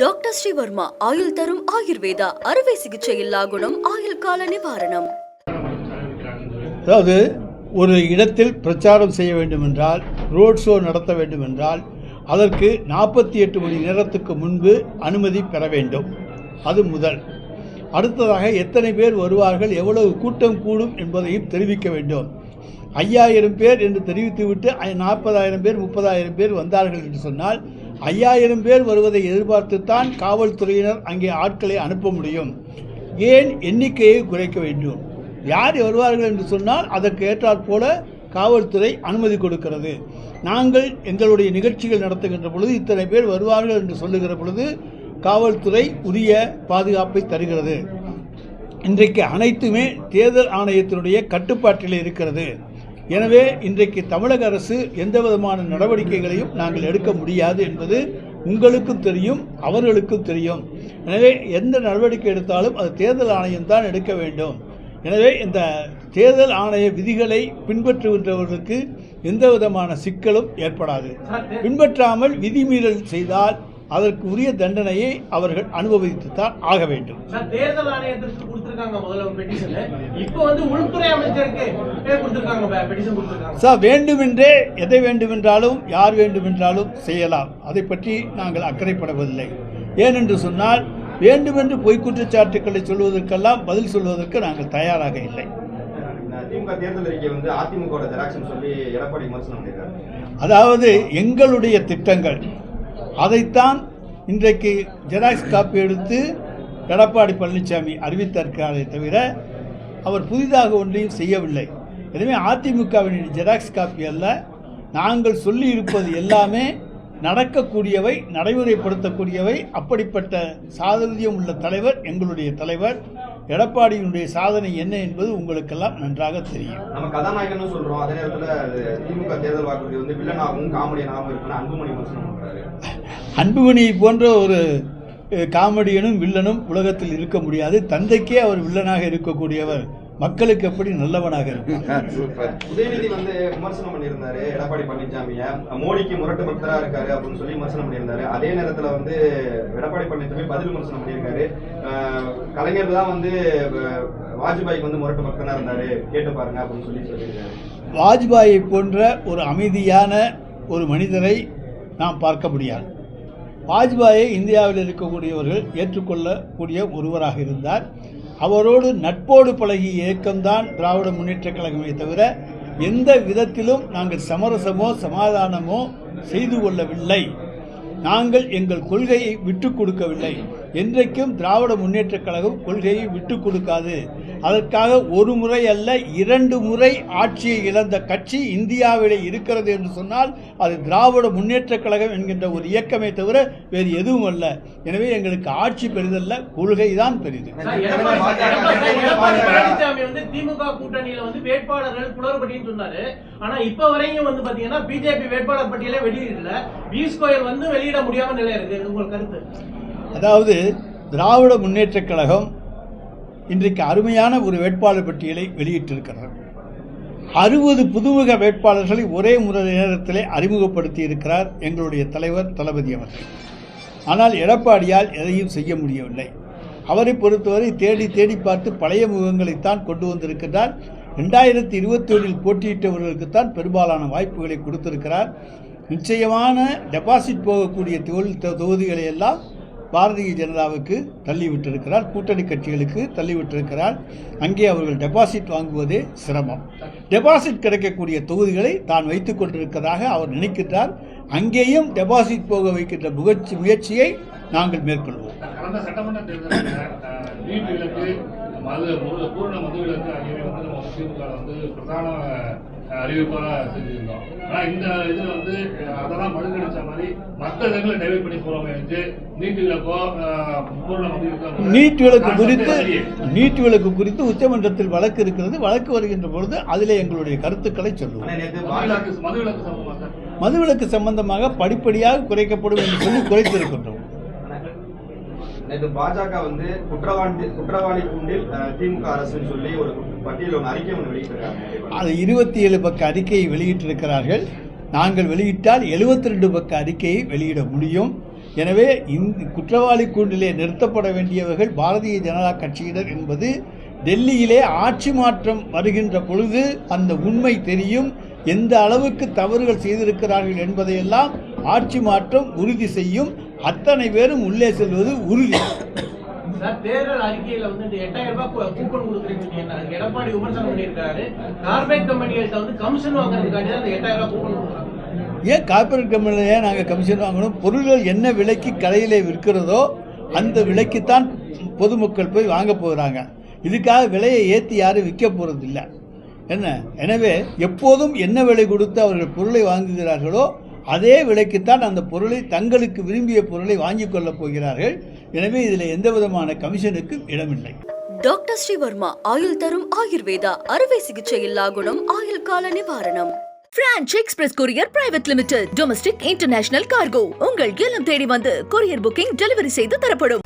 Doctor Sreevarma ஆயுள் தரும் ஆயுர்வேதா அறுவை சிகிச்சை இல்லா குணம் ஆயுள் கால நிவாரணம். அதாவது ஒரு இடத்தில் பிரச்சாரம் செய்ய வேண்டுமென்றால், ரோட் ஷோ நடத்த வேண்டுமென்றால் அதற்கு 48 மணி நேரத்துக்கு முன்பு அனுமதி பெற வேண்டும். அது முதல். அடுத்ததாக எத்தனை பேர் வருவார்கள், எவ்வளவு கூட்டம் கூடும் என்பதையும் தெரிவிக்க வேண்டும். 5000 பேர் என்று தெரிவித்துவிட்டு 40,000 பேர் 30,000 பேர் வந்தார்கள் என்று சொன்னால் 5000 பேர் வருவதை எதிர்பார்த்துத்தான் காவல்துறையினர் அங்கே ஆட்களை அனுப்ப முடியும். ஏன் எண்ணிக்கையை குறைக்க வேண்டும்? யார் வருவார்கள் என்று சொன்னால் அதற்கு ஏற்றாற்போல காவல்துறை அனுமதி கொடுக்கிறது. நாங்கள் எங்களுடைய நிகழ்ச்சிகள் நடத்துகின்ற பொழுது இத்தனை பேர் வருவார்கள் என்று சொல்லுகிற பொழுது காவல்துறை உரிய பாதுகாப்பை தருகிறது. இன்றைக்கு அனைத்துமே தேர்தல் ஆணையத்தினுடைய கட்டுப்பாட்டில் இருக்கிறது. எனவே இன்றைக்கு தமிழக அரசு எந்த விதமான நடவடிக்கைகளையும் நாங்கள் எடுக்க முடியாது என்பது உங்களுக்கும் தெரியும், அவர்களுக்கும் தெரியும். எனவே எந்த நடவடிக்கை எடுத்தாலும் அது தேர்தல் ஆணையம் தான் எடுக்க வேண்டும். எனவே இந்த தேர்தல் ஆணைய விதிகளை பின்பற்றுகின்றவர்களுக்கு எந்த விதமான சிக்கலும் ஏற்படாது. பின்பற்றாமல் விதிமீறல் செய்தால் அதற்கு உரிய தண்டனையை அவர்கள் அனுபவித்துத்தான் ஆக வேண்டும். தேர்தல் ஆணையத்திற்கு கொடுத்திருக்காங்க முதல்ல பெட்டிஷன், இப்போ வந்து உள்துறை அமைச்சருக்கு கொடுத்திருக்காங்க பெட்டிஷன் கொடுத்திருக்காங்க. சார், வேண்டுமென்றே எதை வேண்டுமென்றாலும் யார் வேண்டுமென்றாலும் செய்யலாம். அதை பற்றி நாங்கள் அக்கறைப்படவில்லை. ஏனென்று சொன்னால் வேண்டுமென்று பொய் குற்றச்சாட்டுக்களை சொல்வதற்கெல்லாம் பதில் சொல்வதற்கு நாங்கள் தயாராக இல்லை. திமுக தேர்தல் அறிக்கை வந்து அதிமுக சொல்லி எடப்பாடி விமர்சனம் பண்ணியிருக்காரு. அதாவது எங்களுடைய திட்டங்கள் அதைத்தான் இன்றைக்கு ஜெராக்ஸ் காப்பி எடுத்து எடப்பாடி பழனிசாமி அறிவித்திருக்கிறாரே தவிர அவர் புதிதாக ஒன்றையும் செய்யவில்லை. எனவே அதிமுகவின் ஜெராக்ஸ் காப்பி அல்ல, நாங்கள் சொல்லி இருப்பது எல்லாமே நடக்கக்கூடியவை, நடைமுறைப்படுத்தக்கூடியவை. அப்படிப்பட்ட சாதனையும் உள்ள தலைவர் எங்களுடைய தலைவர். எடப்பாடியினுடைய சாதனை என்ன என்பது உங்களுக்கெல்லாம் நன்றாக தெரியும். நம்ம கதாநாயகன் சொல்றோம், அதே நேரத்தில் திமுக தேர்தல் வாக்குறுதி வந்து வில்லனாகவும் காமெடியனாகவும் இருக்குன்னு அன்புமணி விமர்சனம் பண்றாரு. அன்புமணி போன்ற ஒரு காமெடியனும் வில்லனும் உலகத்தில் இருக்க முடியாது. தந்தைக்கே அவர் வில்லனாக இருக்கக்கூடியவர், மக்களுக்கு எப்படி நல்லவனாக இருக்கார். உதயநிதி வந்து விமர்சனம் பண்ணியிருந்தாரு எடப்பாடி பழனிசாமிய, மோடிக்கு முரட்டு பக்தரா இருக்காரு அப்படின்னு சொல்லி விமர்சனம் பண்ணியிருந்தாரு. அதே நேரத்துல வந்து எடப்பாடி பழனிசாமி பதில் விமர்சனம் பண்ணியிருக்காரு. கலைஞர் தான் வந்து வாஜ்பாய்க்கு வந்து முரட்டு பக்தனா இருந்தாரு, கேட்டு பாருங்க அப்படின்னு சொல்லியிருக்காரு. வாஜ்பாயை போன்ற ஒரு அமைதியான ஒரு மனிதரை நாம் பார்க்க முடியாது. வாஜ்பாயை இந்தியாவில் இருக்கக்கூடியவர்கள் ஏற்றுக்கொள்ளக்கூடிய ஒருவராக இருந்தார். அவரோடு நட்போடு பழகிய இயக்கம்தான் திராவிட முன்னேற்ற கழகமே தவிர எந்த விதத்திலும் நாங்கள் சமரசமோ சமாதானமோ செய்து கொள்ளவில்லை. நாங்கள் எங்கள் கொள்கையை விட்டு கொடுக்கவில்லை. என்றைக்கும் திராவிட முன்னேற்ற கழகம் கொள்கையை விட்டு கொடுக்காது. அதற்காக ஒரு முறை அல்ல 2 முறை ஆட்சியை இழந்த கட்சி இந்தியாவிலே இருக்கிறது என்று சொன்னால் அது திராவிட முன்னேற்ற கழகம் என்கின்ற ஒரு இயக்கமே தவிர வேறு எதுவும் அல்ல. எனவே எங்களுக்கு ஆட்சி பெரிதல்ல, கொள்கை தான் பெரிது. திமுக கூட்டணியில வந்து வேட்பாளர்கள் குளறுபடின்னு சொன்னாரு. ஆனா இப்ப வரையும் வந்து பாத்தீங்கன்னா பிஜேபி வேட்பாளர் பட்டியலே வெளியிடல. பிஸ்கோயல் வந்து வெளியிட முடியாம நிலை இருக்கு. உங்கள் கருத்து? அதாவது திராவிட முன்னேற்ற கழகம் இன்றைக்கு அருமையான ஒரு வேட்பாளர் பட்டியலை வெளியிட்டிருக்கிறார். 60 புதுமுக வேட்பாளர்களை ஒரே நேரத்திலே அறிமுகப்படுத்தி இருக்கிறார் எங்களுடைய தலைவர் தளபதி அவர்கள். ஆனால் எடப்பாடியால் எதையும் செய்ய முடியவில்லை. அவரை பொறுத்தவரை தேடி தேடி பார்த்து பழைய முகங்களைத்தான் கொண்டு வந்திருக்கிறார். 2021 போட்டியிட்டவர்களுக்குத்தான் பெரும்பாலான வாய்ப்புகளை கொடுத்திருக்கிறார். நிச்சயமான டெபாசிட் போகக்கூடிய தொகுதிகளை எல்லாம் பாரதிய ஜனதாவுக்கு தள்ளிவிட்டிருக்கிறார், கூட்டணி கட்சிகளுக்கு தள்ளிவிட்டிருக்கிறார். அங்கே அவர்கள் டெபாசிட் வாங்குவதே சிரமம். டெபாசிட் கிடைக்கக்கூடிய தொகுதிகளை தான் வைத்துக் கொண்டிருக்கிறதாக அவர் நினைக்கின்றார். அங்கேயும் டெபாசிட் போக வைக்கின்ற முயற்சியை நாங்கள் மேற்கொள்வோம். கடந்த சட்டமன்ற தேர்தலில் நீட் விலக்கு, பூரண மது விலக்கு ஆகியவை வந்து நம்ம திமுக வந்து பிரதான அறிவிப்பாக செஞ்சிருந்தோம். ஆனால் இந்த இதில் வந்து அதெல்லாம் மழுங்கடிச்ச மாதிரி மற்ற இடங்களை டைவர்ட் பண்ணி போகிறோமே வந்து நீட் விலக்கோ பூரண மது விலக்கோ நீட் விலக்கு குறித்து உச்சமன்றத்தில் வழக்கு இருக்கிறது. வழக்கு வருகின்ற பொழுது அதிலே எங்களுடைய கருத்துக்களை சொல்லுவோம். மதுவிலக்கு சம்பந்தமாக படிப்படியாக குறைக்கப்படும் என்று சொல்லி குறைத்திருக்கின்றோம். நேற்று பாஜக வந்து குற்றவாளி கூண்டில் திமுக அரசுன்னு சொல்லி ஒரு பட்டியல் அறிக்கை ஒன்று வெளியிட்டிருக்காங்க. அது 27 பக்க அறிக்கையை வெளியிட்டிருக்கிறார்கள். நாங்கள் வெளியிட்டால் 72 பக்க அறிக்கையை வெளியிட முடியும். எனவே இந்த குற்றவாளி கூண்டிலே நிறுத்தப்பட வேண்டியவர்கள் பாரதிய ஜனதா கட்சியினர் என்பது டெல்லியிலே ஆட்சி மாற்றம் வருகின்ற பொழுது அந்த உண்மை தெரியும். எந்த அளவுக்கு தவறுகள் செய்திருக்கிறார்கள் என்பதையெல்லாம் ஆட்சி மாற்றம் உறுதி செய்யும். அத்தனை பேரும் உள்ளே செல்வது உறுதி. சார், தேர்தல் அறிக்கையில வந்து இந்த 8000 ரூபாய் கூப்பன் கொடுக்குறீங்க எடப்பாடி விமர்சனம் பண்ணியிருக்காரு. கார்பரேட் கம்பெனிகள்கிட்ட வந்து கமிஷன் வாங்குறதுக்காண்டி தான் இந்த 8000 ரூபாய் கூப்பன் கொடுக்குறாங்க. ஏன் கார்பரேட் கம்பெனிலேயே நாங்கள் கமிஷன் வாங்கணும்? பொருள்கள் என்ன விலைக்கு கடையிலே விற்கிறதோ அந்த விலைக்குத்தான் பொதுமக்கள் போய் வாங்க போகிறாங்க. இதுக்காக விலையை ஏற்றி யாரும் விற்க போகிறதில்லை. என்ன, எனவே எப்போதும் என்ன விலை கொடுத்து அவர்கள் பொருளை வாங்குகிறார்களோ அதே விலைக்குத்தான் அந்த பொருளை, தங்களுக்கு விரும்பிய பொருளை வாங்கிக் கொள்ளப் போகிறார்கள். எனவே இதில் எந்த விதமான கமிஷனுக்கும் இடமில்லை. டாக்டர் ஸ்ரீவர்மா ஆயுள் தரும் ஆயுர்வேதா அறுவை சிகிச்சை இல்லா குணம் ஆயுள் கால நிவாரணம். Branch express courier private limited. Domestic international cargo. உங்கள் இல்லம் தேடி வந்து கொரியர் புக்கிங் டெலிவரி செய்து தரப்படும்.